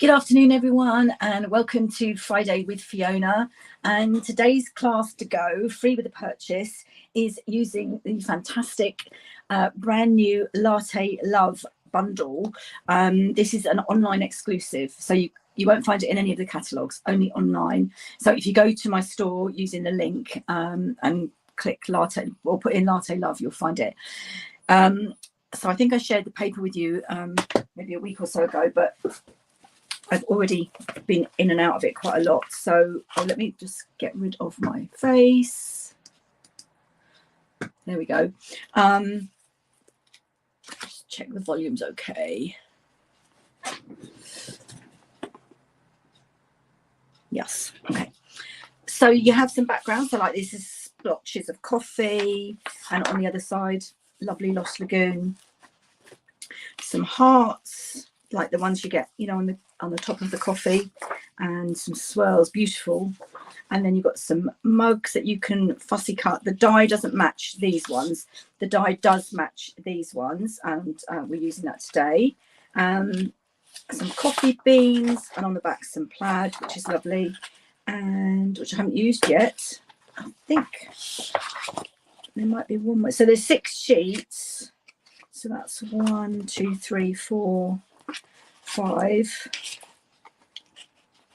Good afternoon, everyone, and welcome to Friday with Fiona. And today's class to go, free with a purchase, is using the fantastic brand new Latte Love bundle. This is an online exclusive, so you won't find it in any of the catalogues, only online. So if you go to my store using the link and click Latte or put in Latte Love, you'll find it. So I think I shared the paper with you maybe a week or so ago, but I've already been in and out of it quite a lot. So let me just get rid of my face. There we go. Just check the volume's okay. Yes. Okay. So you have some background. So like this is splotches of coffee, and on the other side, lovely Lost Lagoon. Some hearts, like the ones you get, you know, on the top of the coffee, and some swirls, beautiful. And then you've got some mugs that you can fussy cut. The die doesn't match these ones. The die does match these ones, and we're using that today. Some coffee beans, and on the back some plaid, which is lovely, and which I haven't used yet. I think there might be one more. So there's 6 sheets. So that's 1, 2, 3, 4, 5.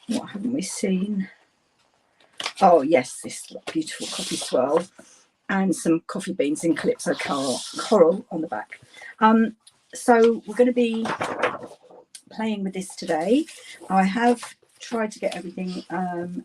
What haven't we seen? Oh yes, this beautiful coffee swirl, and some coffee beans in calypso coral on the back. So we're going to be playing with this today. I have tried to get everything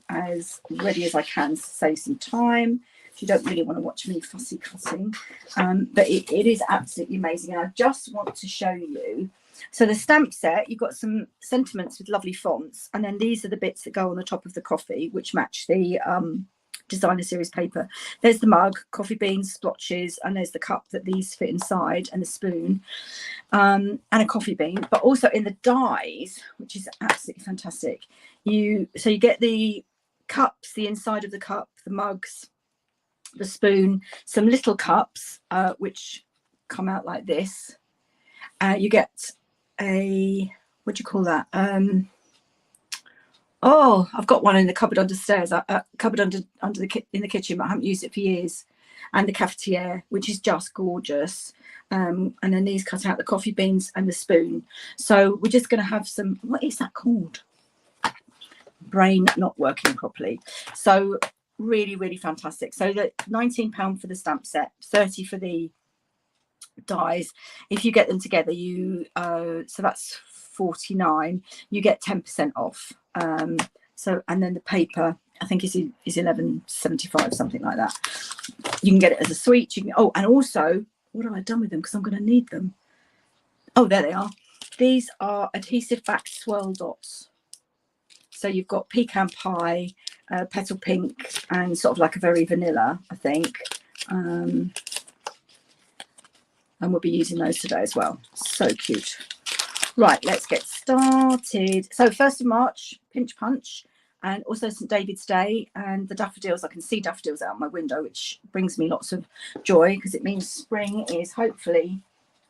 as ready as I can to save some time. If you don't really want to watch me fussy cutting, but it is absolutely amazing. And I just want to show you. So the stamp set, you've got some sentiments with lovely fonts, and then these are the bits that go on the top of the coffee, which match the designer series paper. There's the mug, coffee beans, splotches, and there's the cup that these fit inside, and the spoon, and a coffee bean. But also in the dies, which is absolutely fantastic, you get the cups, the inside of the cup, the mugs, the spoon, some little cups which come out like this. You get a, what do you call that? Oh, I've got one in the cupboard understairs, cupboard under in the kitchen, but I haven't used it for years. And the cafetiere, which is just gorgeous. And then these cut out the coffee beans and the spoon. So we're just going to have some, what is that called? Brain not working properly. So really, really fantastic. So the £19 for the stamp set, 30 for the dies. If you get them together, you so that's 49, you get 10% off. So, and then the paper I think is 11.75, something like that. You can get it as a suite. You can, oh, and also, what have I done with them, because I'm going to need them? Oh, there they are. These are adhesive backed swirl dots. So you've got pecan pie, petal pink, and sort of like a very vanilla, I think. And we'll be using those today as well. So cute. Right, let's get started. So 1st of March, Pinch Punch, and also St David's Day, and the daffodils. I can see daffodils out my window, which brings me lots of joy, because it means spring is hopefully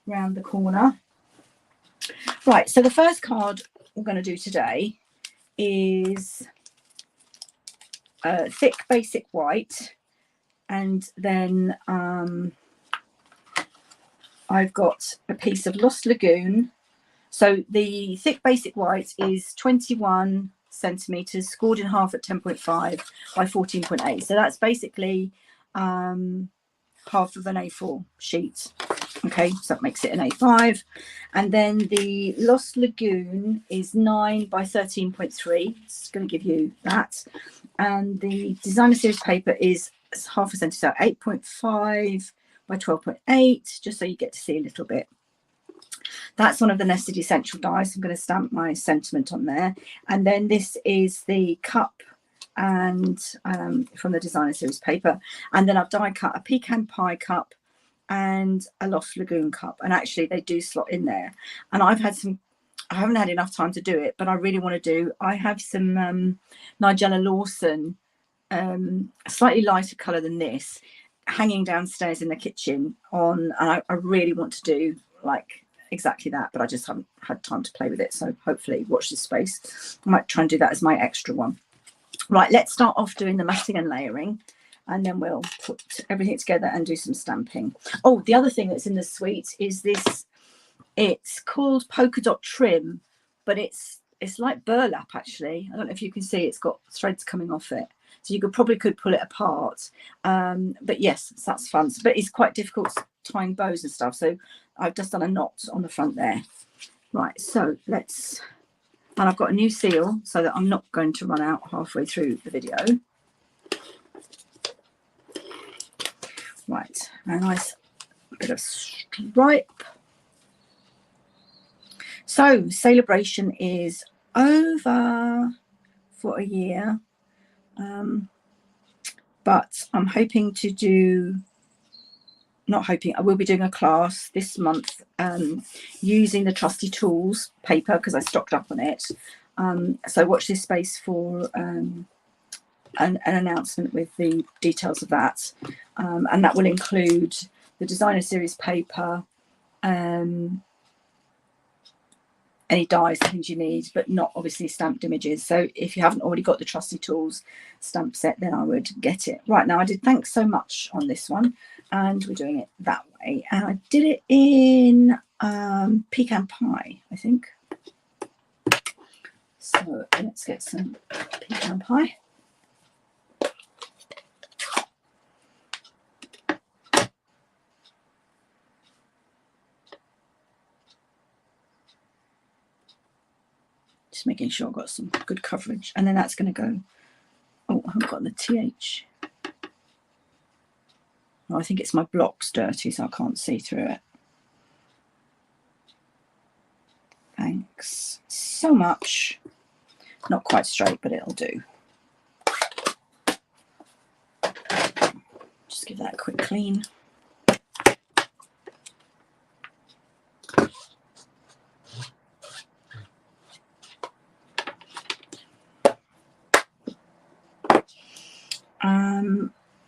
round the corner. Right, so the first card we're going to do today is thick basic white, and then I've got a piece of Lost Lagoon. So the thick basic white is 21 centimeters, scored in half at 10.5 by 14.8. So that's basically half of an A4 sheet. Okay, so that makes it an A5. And then the Lost Lagoon is 9 by 13.3. It's going to give you that. And the designer series paper is half a centimeter, so 8.5 by 12.8, just so you get to see a little bit. That's one of the nested essential dies. I'm going to stamp my sentiment on there. And then this is the cup, and from the designer series paper. And then I've die cut a pecan pie cup and a Lost Lagoon cup. And actually they do slot in there. And I haven't had enough time to do it, but I really want to do. I have some Nigella Lawson, a slightly lighter colour than this, hanging downstairs in the kitchen on, and I really want to do like exactly that, but I just haven't had time to play with it. So hopefully watch this space. I might try and do that as my extra one. Right, let's start off doing the matting and layering, and then we'll put everything together and do some stamping. Oh, the other thing that's in the suite is this. It's called polka dot trim, but it's like burlap actually. I don't know if you can see, it's got threads coming off it, so you could pull it apart. But yes, that's fun. But it's quite difficult tying bows and stuff, so I've just done a knot on the front there. Right, so let's, and I've got a new seal so that I'm not going to run out halfway through the video. Right, a nice bit of stripe. So celebration is over for a year, but I'm hoping to do, not hoping, I will be doing a class this month using the Trusty Tools paper because I stocked up on it. So watch this space for an announcement with the details of that, and that will include the designer series paper, any dies and things you need, but not obviously stamped images. So if you haven't already got the Trusty Tools stamp set, then I would get it. Right, now I did Thanks So Much on this one, and we're doing it that way. And I did it in pecan pie, I think. So let's get some pecan pie. Just making sure I've got some good coverage. And then that's going to go, oh, I haven't got the TH. Oh, I think it's my block's dirty, so I can't see through it. Thanks so much. Not quite straight, but it'll do. Just give that a quick clean.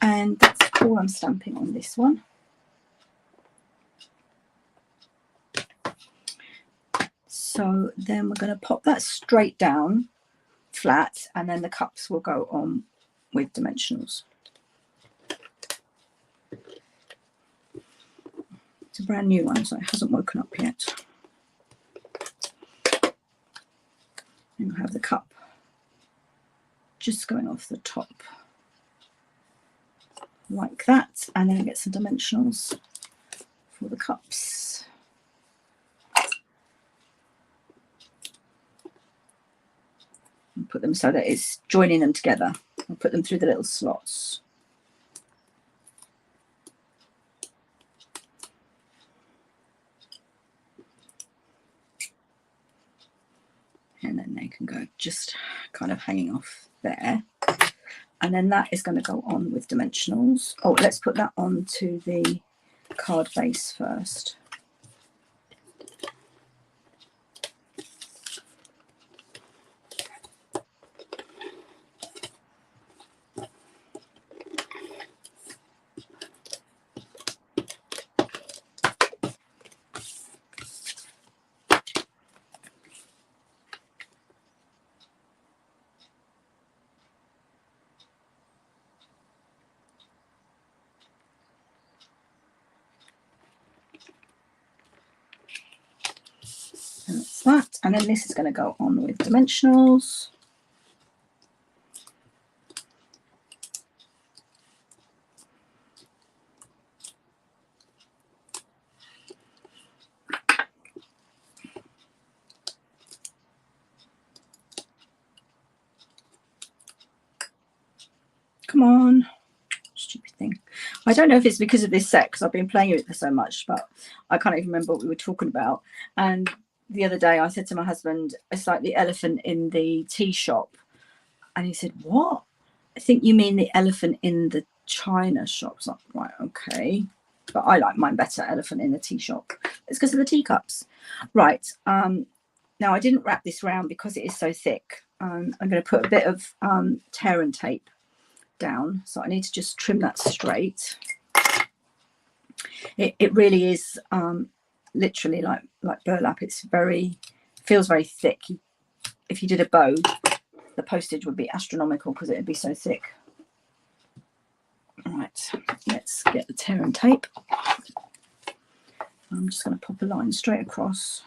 And that's all I'm stamping on this one. So then we're going to pop that straight down flat, and then the cups will go on with dimensionals. It's a brand new one, so it hasn't woken up yet. And we'll have the cup just going off the top like that, and then get some dimensionals for the cups. And put them so that it's joining them together. I'll put them through the little slots. And then they can go just kind of hanging off there. And then that is going to go on with dimensionals. Oh, let's put that onto the card base first. And that's that. And then this is going to go on with dimensionals. Come on. Stupid thing. I don't know if it's because of this set, because I've been playing with it so much, but I can't even remember what we were talking about. And the other day I said to my husband, it's like the elephant in the tea shop. And he said, what? I think you mean the elephant in the china shop. Like, right, okay. But I like mine better, elephant in the tea shop. It's because of the teacups. Right. Now I didn't wrap this round because it is so thick. I'm going to put a bit of tear and tape down. So I need to just trim that straight. It really is literally like burlap. It's feels very thick. If you did a bow, the postage would be astronomical because it would be so thick. Right, let's get the tear and tape. I'm just going to pop a line straight across.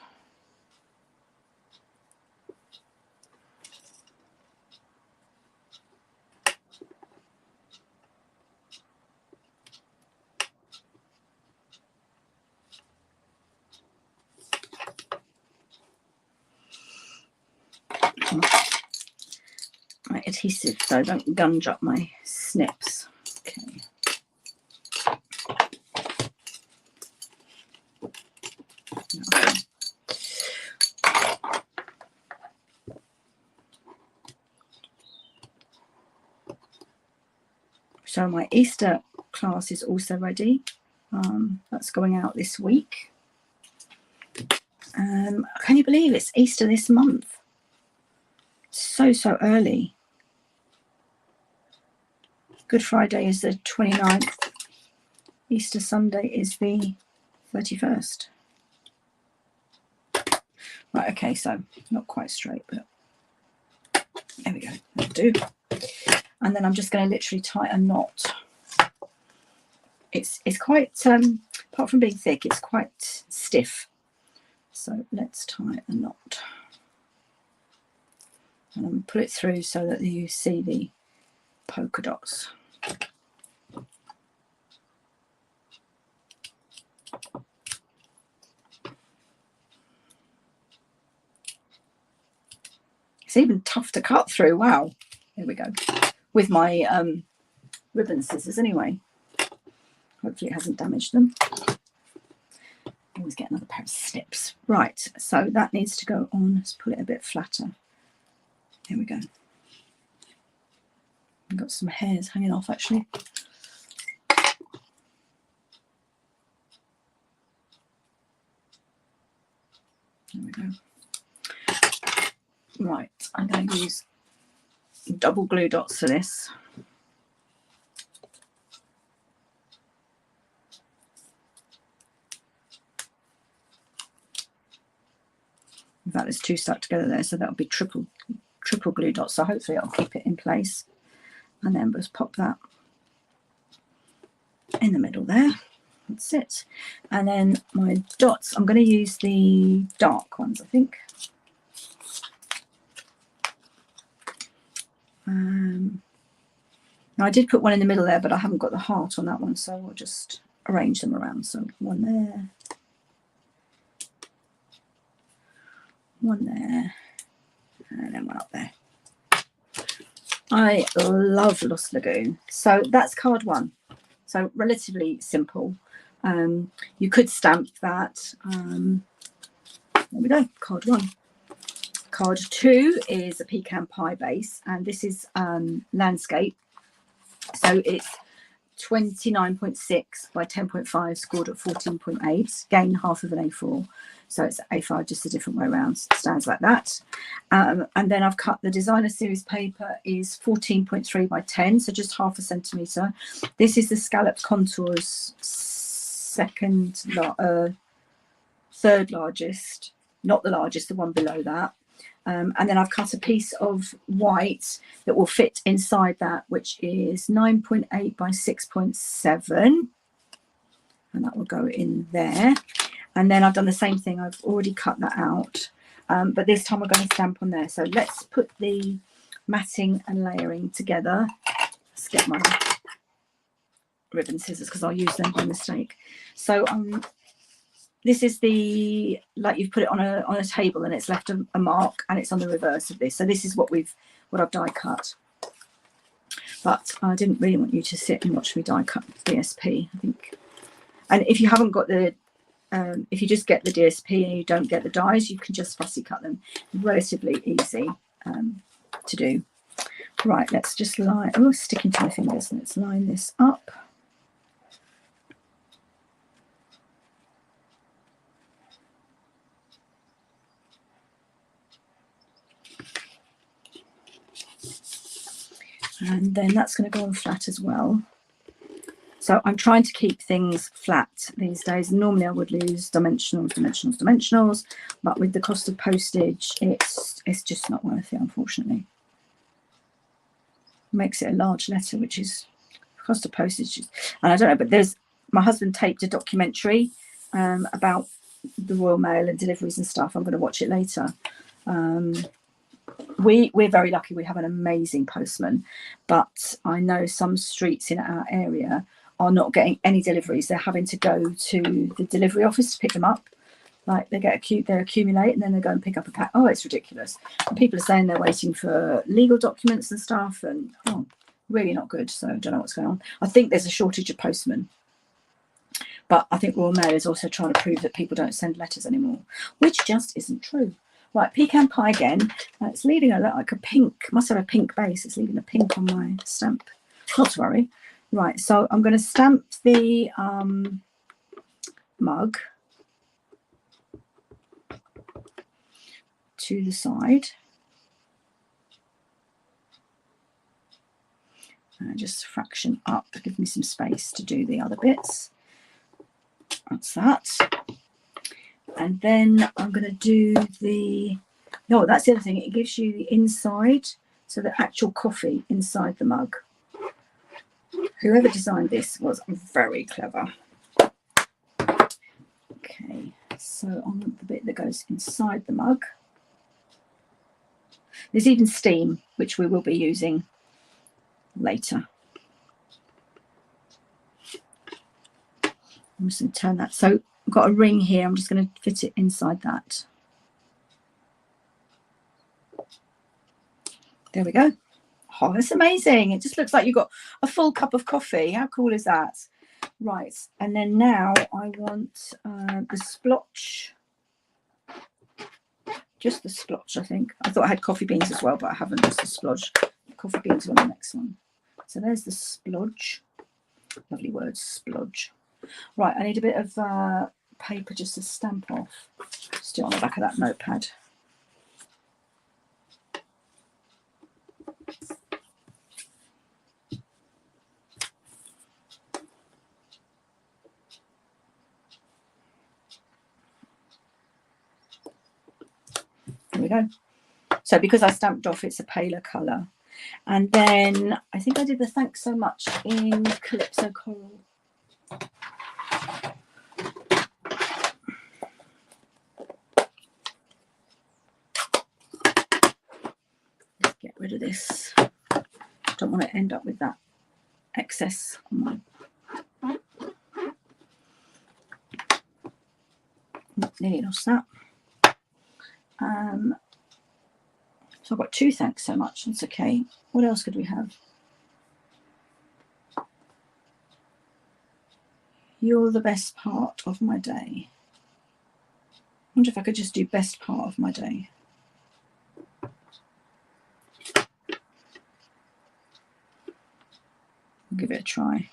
My adhesive, so don't gunge up my snips. Okay. So my Easter class is also ready. That's going out this week. Can you believe it's Easter this month? So early. Good Friday is the 29th. Easter Sunday is the 31st. Right, okay, so not quite straight, but there we go. That'll do. And then I'm just going to literally tie a knot. It's quite, apart from being thick, it's quite stiff. So let's tie a knot. And I'm pull it through so that you see the polka dots. It's even tough to cut through. Wow. There we go. With my ribbon scissors anyway. Hopefully it hasn't damaged them. Always get another pair of snips. Right, so that needs to go on. Let's pull it a bit flatter. There we go. I've got some hairs hanging off actually. There we go. Right, I'm going to use double glue dots for this. In fact, there's two stuck together there, so that'll be triple glue dots. So hopefully I'll keep it in place. And then just pop that in the middle there. That's it. And then my dots, I'm going to use the dark ones, I think. Now I did put one in the middle there, but I haven't got the heart on that one, so we'll just arrange them around. So one there, one there, and then one up there. I love Lost Lagoon. So that's card one. So relatively simple. You could stamp that. There we go, card one. Card two is a pecan pie base, and this is landscape. So it's 29.6 by 10.5, scored at 14.8, gain half of an A4. So it's A5, just a different way around, stands like that. And then I've cut the designer series paper is 14.3 by 10, so just half a centimetre. This is the scalloped contours third largest, not the largest, the one below that. And then I've cut a piece of white that will fit inside that, which is 9.8 by 6.7. And that will go in there. And then I've done the same thing. I've already cut that out. But this time we're going to stamp on there. So let's put the matting and layering together. Let's get my ribbon scissors because I'll use them by mistake. So this is the, like you've put it on a table and it's left a mark, and it's on the reverse of this. So this is what I've die cut. But I didn't really want you to sit and watch me die cut DSP, I think. And if you haven't got the, if you just get the DSP and you don't get the dies, you can just fussy cut them. Relatively easy to do. Right, let's just line, oh, sticking to my fingers. Let's line this up. And then that's going to go on flat as well. So I'm trying to keep things flat these days. Normally I would lose dimensionals, but with the cost of postage, it's just not worth it, unfortunately. Makes it a large letter, which is cost of postage. And I don't know, but my husband taped a documentary about the Royal Mail and deliveries and stuff. I'm going to watch it later. We're very lucky. We have an amazing postman, but I know some streets in our area are not getting any deliveries. They're having to go to the delivery office to pick them up. Like they accumulate and then they go and pick up a pack. Oh, it's ridiculous. And people are saying they're waiting for legal documents and stuff, and really not good. So I don't know what's going on. I think there's a shortage of postmen. But I think Royal Mail is also trying to prove that people don't send letters anymore, which just isn't true. Right, pecan pie again. It's leaving like a pink, must have a pink base. It's leaving a pink on my stamp. Not to worry. Right, so I'm going to stamp the mug to the side. And just fraction up to give me some space to do the other bits. That's that. And then I'm going to do that's the other thing. It gives you the inside, so the actual coffee inside the mug. Whoever designed this was very clever. Okay, so on the bit that goes inside the mug, there's even steam, which we will be using later. I'm just going to turn that. So I've got a ring here. I'm just going to fit it inside that. There we go. Oh, that's amazing. It just looks like you've got a full cup of coffee. How cool is that? Right. And then now I want the splotch. Just the splotch, I think. I thought I had coffee beans as well, but I haven't. Just the splodge. The coffee beans are on the next one. So there's the splodge. Lovely word, splodge. Right, I need a bit of paper just to stamp off. Just do it on the back of that notepad. There we go. So because I stamped off, it's a paler colour. And then I think I did the thanks so much in Calypso Coral. Let's get rid of this. Don't want to end up with that excess on my... Nearly lost that. So I've got 2 thanks so much. That's okay. What else could we have? You're the best part of my day. I wonder if I could just do best part of my day. I'll give it a try.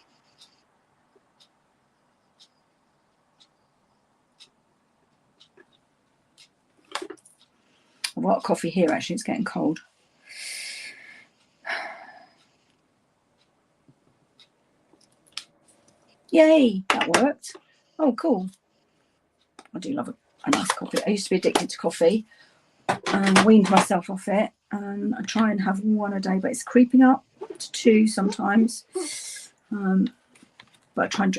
I've got coffee here, actually. It's getting cold. Yay, that worked. Oh, cool. I do love a nice coffee. I used to be addicted to coffee and weaned myself off it. And I try and have 1 a day, but it's creeping up to 2 sometimes. But I try and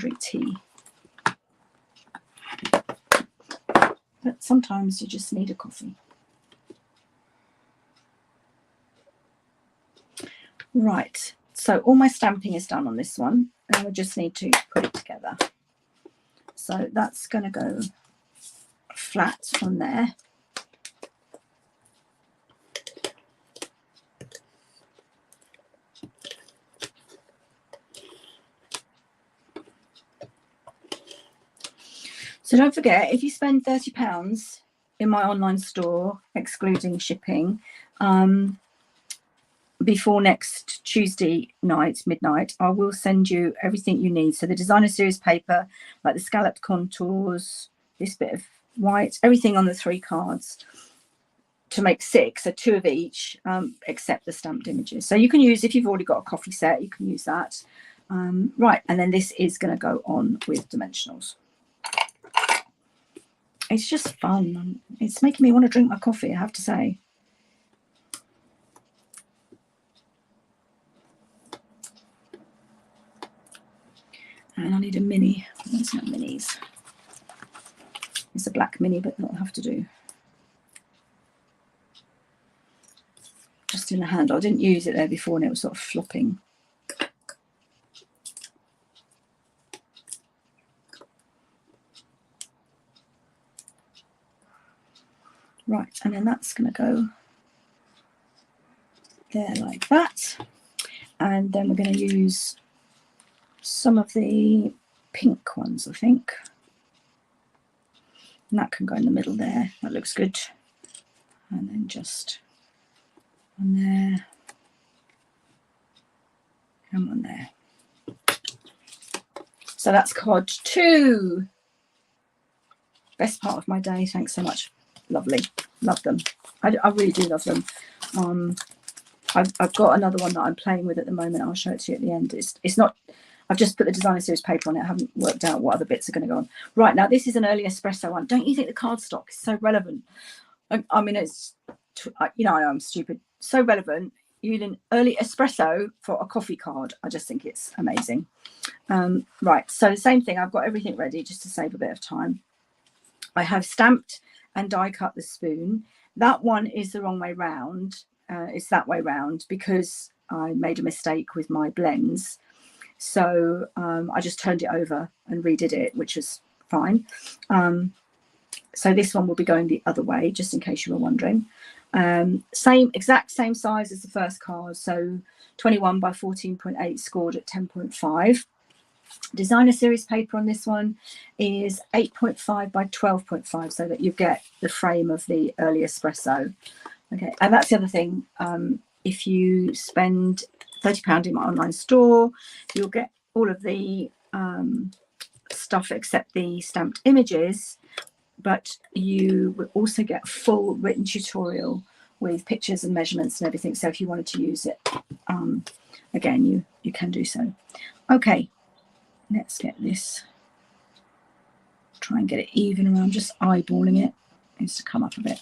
drink tea. But sometimes you just need a coffee. Right, so all my stamping is done on this one. And I just need to put it together. So that's going to go flat on there. So don't forget, if you spend £30 in my online store, excluding shipping, before next Tuesday night, midnight, I will send you everything you need. So the designer series paper, like the scalloped contours, this bit of white, everything on the 3 cards to make 6, so 2 of each, except the stamped images. So you can use, if you've already got a coffee set, you can use that. Right, and then this is going to go on with dimensionals. It's just fun. It's making me want to drink my coffee, I have to say. And I need a mini. There's no minis. It's a black mini, but that'll have to do. Just in the handle. I didn't use it there before and it was sort of flopping. Right, and then that's going to go there like that. And then we're going to use some of the pink ones, I think. And that can go in the middle there. That looks good. And then just on there. And on there. So that's card 2. Best part of my day. Thanks so much. Lovely. Love them. I really do love them. I've got another one that I'm playing with at the moment. I'll show it to you at the end. It's not, I've just put the designer series paper on it. I haven't worked out what other bits are going to go on. Right, now this is an early espresso one. Don't you think the cardstock is so relevant? I mean, it's, you know, I'm stupid. So relevant. You need an early espresso for a coffee card. I just think it's amazing. Right, so the same thing. I've got everything ready just to save a bit of time. I have stamped and die cut the spoon. That one is the wrong way round. It's that way round because I made a mistake with my blends. So I just turned it over and redid it, which is fine. So this one will be going the other way, just in case you were wondering. Exact same size as the first card. So 21 by 14.8 scored at 10.5. Designer series paper on this one is 8.5 by 12.5, so that you get the frame of the early espresso. Okay, and that's the other thing. If you spend £30 in my online store, you'll get all of the stuff except the stamped images, but you will also get a full written tutorial with pictures and measurements and everything. So if you wanted to use it, again, you can do so. Okay, let's get this. Try and get it even around. I'm just eyeballing it. It needs to come up a bit.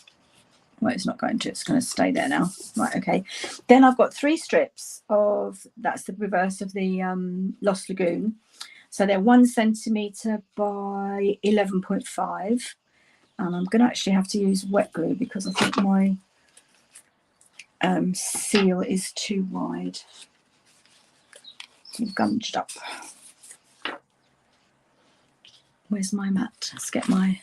Well, it's not going to. It's going to stay there now. Right, okay. Then I've got 3 strips of, that's the reverse of the Lost Lagoon. So they're 1 centimetre by 11.5. And I'm going to actually have to use wet glue because I think my seal is too wide. It's gunged up. Where's my mat? Let's get my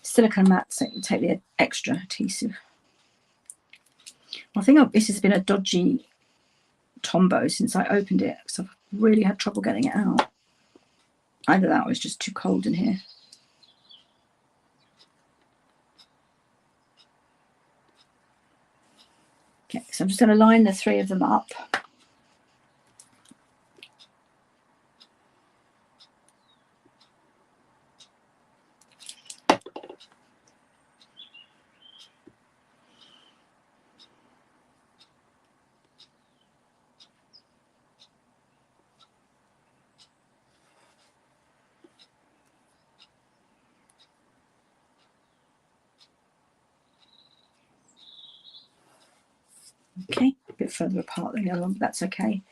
silicone mat so you can take the extra adhesive. I think this has been a dodgy Tombow since I opened it because I've really had trouble getting it out. Either that or it's just too cold in here. Okay, so I'm just going to line the 3 of them up. Okay, a bit further apart than the other one, but that's okay.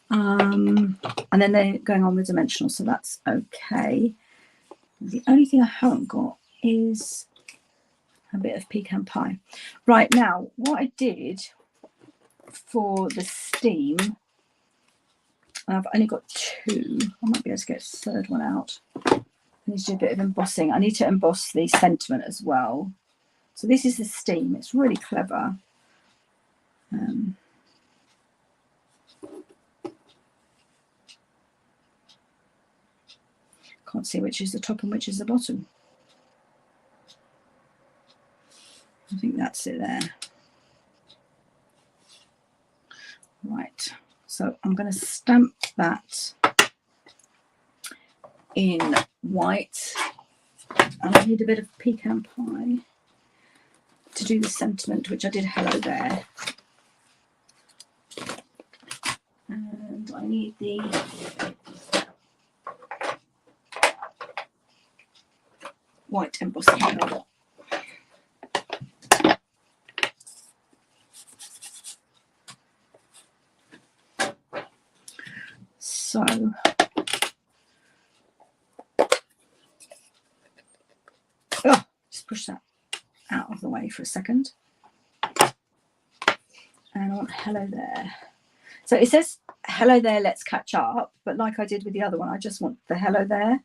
And then they're going on with dimensional, so that's okay. The only thing I haven't got is a bit of pecan pie. Right, now, what I did for the steam, I've only got 2. I might be able to get a 3rd one out. I need to do a bit of embossing. I need to emboss the sentiment as well. So this is the steam. It's really clever. Can't see which is the top and which is the bottom. I think that's it there. Right, so I'm going to stamp that in white, and I need a bit of pecan pie to do the sentiment, which I did hello there. And I need the white embossed powder. So just push that out of the way for a second. And I want hello there. So it says hello there, let's catch up, but like I did with the other one, I just want the hello there.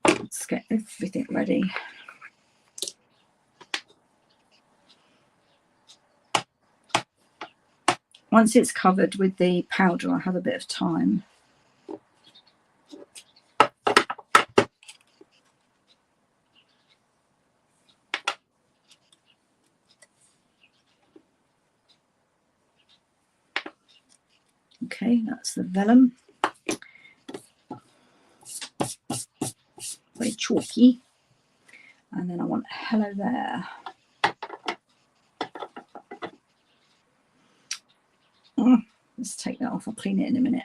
Let's get everything ready. Once it's covered with the powder, I have a bit of time. Okay, that's the vellum. Very chalky. And then I want hello there. Let's take that off. I'll clean it in a minute.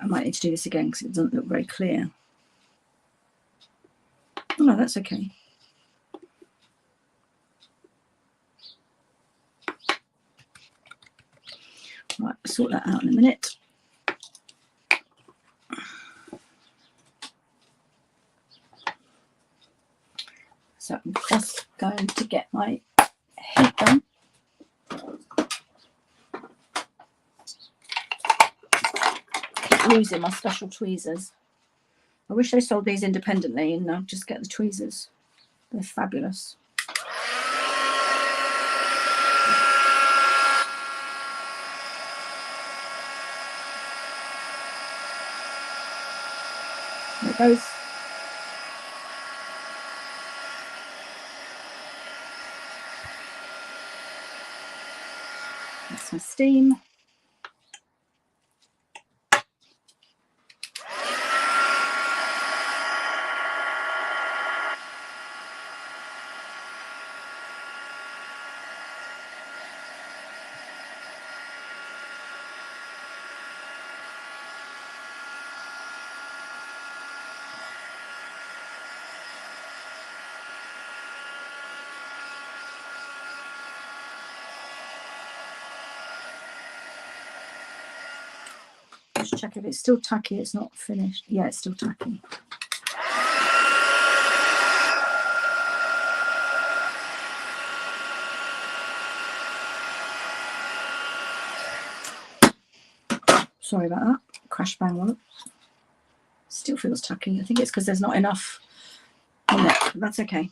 I might need to do this again because it doesn't look very clear. Oh, no, that's okay. Right, I'll sort that out in a minute. So I'm just going to get my heat done. Keep losing my special tweezers. I wish they sold these independently and I'll just get the tweezers. They're fabulous. There it goes. That's my steam. Just check if it's still tacky. It's not finished. Yeah, it's still tacky. Sorry about that. Crash bang one. Still feels tacky. I think it's because there's not enough on it. That's okay.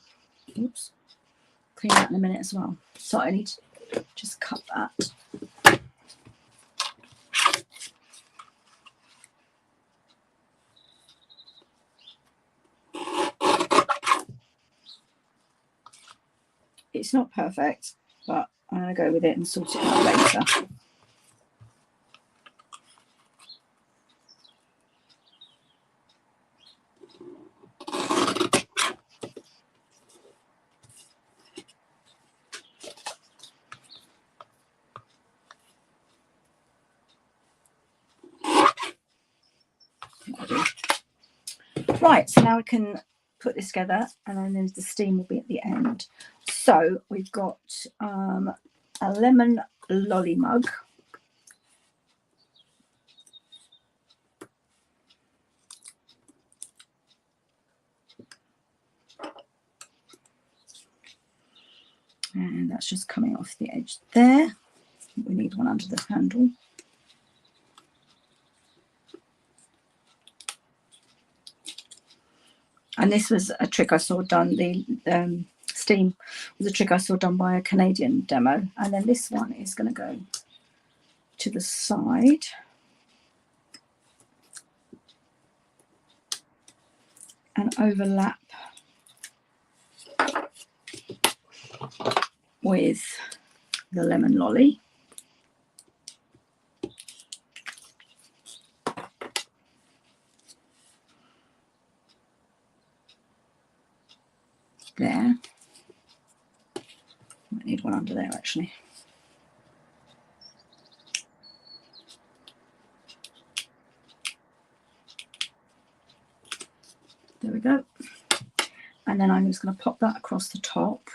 Oops. Clean that in a minute as well. So I need to just cut that. It's not perfect, but I'm going to go with it and sort it out later. Right, so now we can put this together and then the steam will be at the end. So we've got a lemon lolly mug. And that's just coming off the edge there. We need one under the handle. And this was a trick I saw done, the steam was a trick I saw done by a Canadian demo. And then this one is going to go to the side. And overlap with the lemon lolly. There. Might need one under there actually. There we go. And then I'm just going to pop that across the top.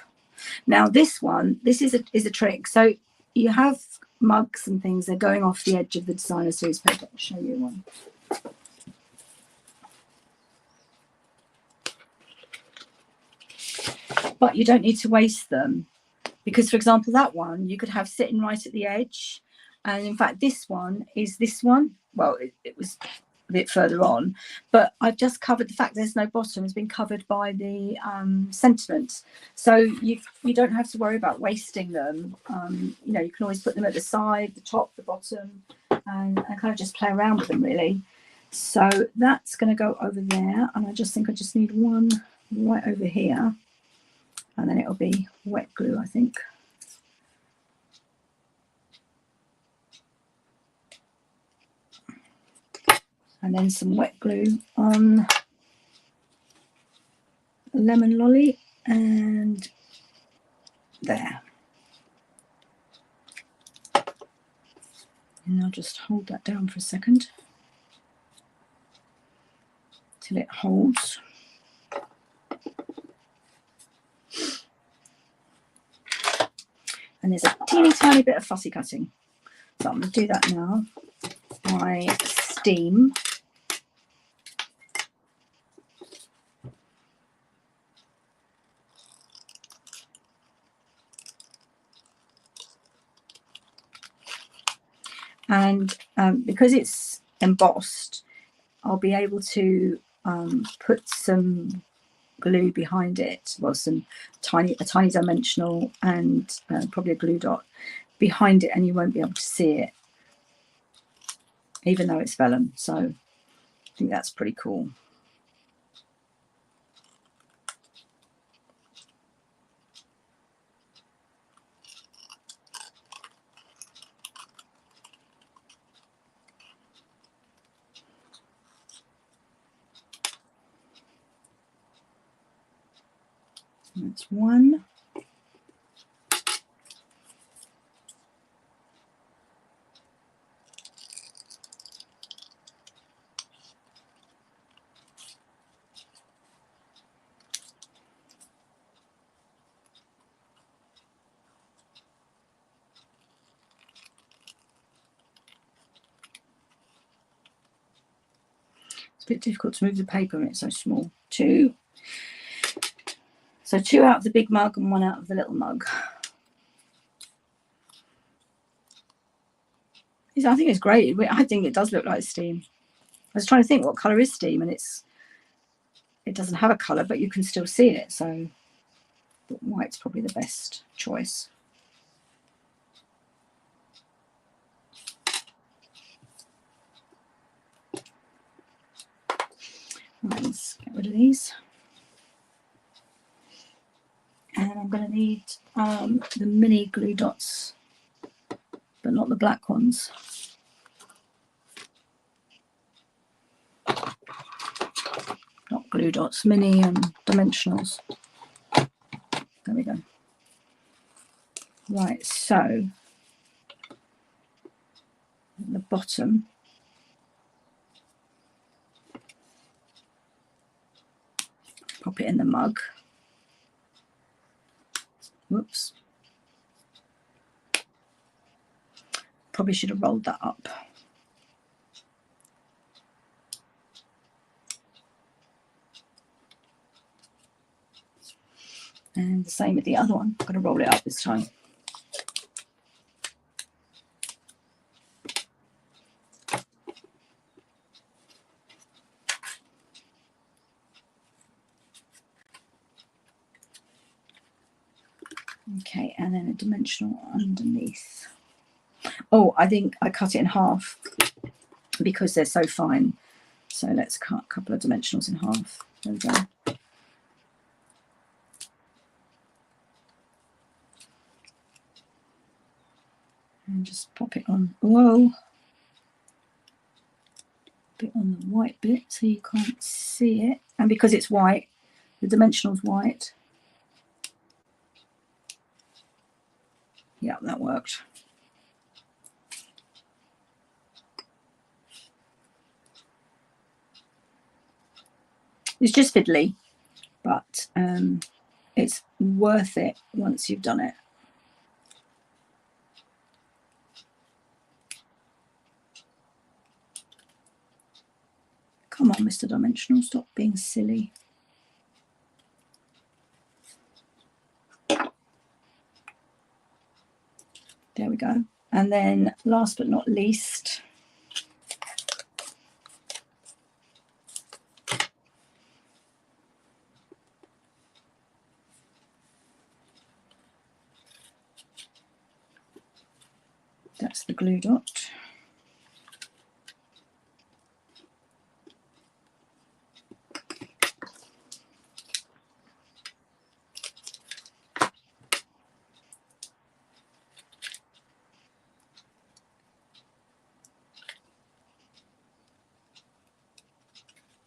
Now this is a trick. So you have mugs and things, they're going off the edge of the designer series paper. I'll show you one. But you don't need to waste them, because for example that one you could have sitting right at the edge, and in fact this one is this one. Well, it was a bit further on, but I've just covered the fact there's no bottom, has been covered by the sentiment, so you don't have to worry about wasting them. You know, you can always put them at the side, the top, the bottom, and kind of just play around with them really. So that's going to go over there, and I just think I just need one right over here, and then it'll be wet glue, I think. And then some wet glue on the lemon lolly, and there. And I'll just hold that down for a second till it holds. And there's a teeny tiny bit of fussy cutting, so I'm going to do that now. I steam. And because it's embossed, I'll be able to put some glue behind it, well, a tiny dimensional and probably a glue dot behind it, and you won't be able to see it even though it's vellum. So I think that's pretty cool. That's one. It's a bit difficult to move the paper when it's so small. Two. So two out of the big mug and one out of the little mug. I think it's great. I think it does look like steam. I was trying to think what colour is steam, and it doesn't have a colour, but you can still see it. So white's probably the best choice. Right, let's get rid of these. And I'm going to need the mini glue dots, but not the black ones. Not glue dots, mini dimensionals. There we go. Right, so at the bottom, pop it in the mug. Whoops. Probably should have rolled that up. And the same with the other one. I'm going to roll it up this time. Okay, and then a dimensional underneath. Oh, I think I cut it in half because they're so fine. So let's cut a couple of dimensionals in half. There we go. And just pop it on. Whoa. Bit on the white bit so you can't see it. And because it's white, the dimensional's white. Yeah, that worked. It's just fiddly, but it's worth it once you've done it. Come on, Mr. Dimensional, stop being silly. There we go. And then last but not least, that's the glue dot.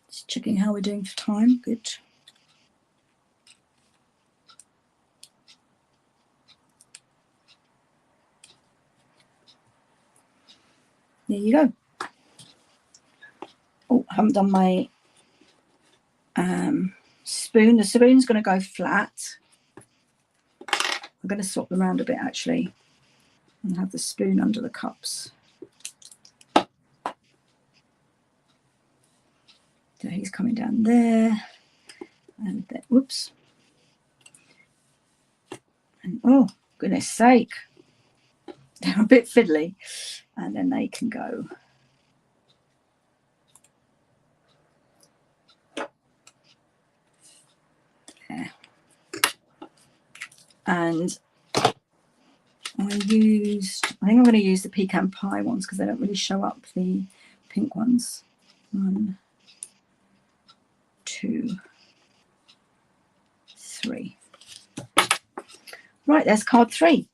Just checking how we're doing for time. Good. There you go. Oh, I haven't done my spoon. The spoon's going to go flat. I'm going to swap them around a bit actually and have the spoon under the cups. So he's coming down there. And then, whoops. And oh, goodness sake. They're a bit fiddly. And then they can go. There. And I think I'm going to use the pecan pie ones because they don't really show up the pink ones. 1, 2, 3. Right, there's card 3.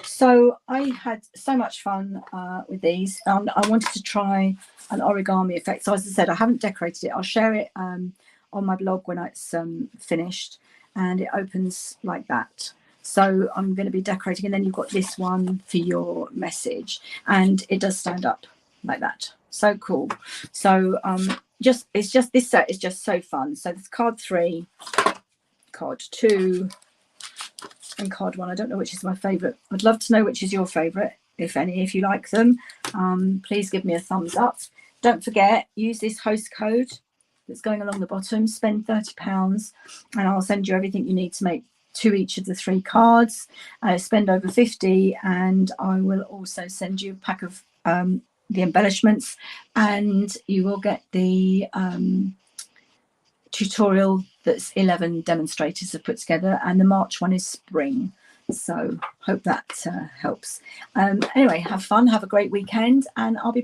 So I had so much fun with these. I wanted to try an origami effect. So as I said, I haven't decorated it. I'll share it on my blog when it's finished, and it opens like that. So I'm going to be decorating, and then you've got this one for your message, and it does stand up like that. So cool. So it's just this set is just so fun. So it's card 3, card 2, and card 1. I don't know which is my favorite. I'd love to know which is your favorite, if any. If you like them, please give me a thumbs up. Don't forget, use this host code that's going along the bottom. Spend £30 and I'll send you everything you need to make to each of the 3 cards. Spend over 50 and I will also send you a pack of the embellishments, and you will get the tutorial that's 11 demonstrators have put together, and the March one is spring. So hope that helps. Anyway, have fun, have a great weekend, and I'll be